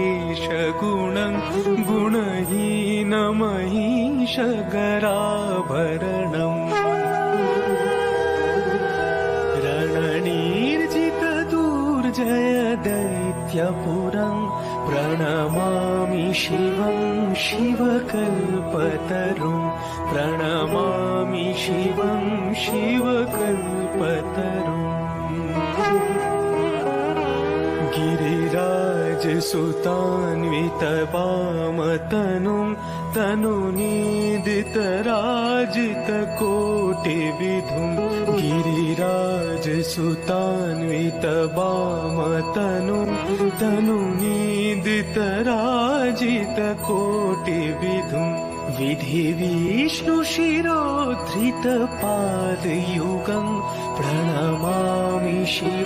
प्रभुमीशमनीशमशेषगुणं गुणहीनमहीशगराभरणम् रणनिर्जितदुर्जय दैत्यपुरं प्रणमामि शिवं शिवकल्पतरुं प्रणमामि शिवं शिवकल्पतरुम् गिरिराजसुतान्वितवामतनुं तनुनीदितराजितकोटिविधुं गिरिराजसुतान्वितवामतनुं तनुनीदितराजितकोटिविधुं विधिविष्णुशिरोधृतपादयुगं प्रणमामि शिवं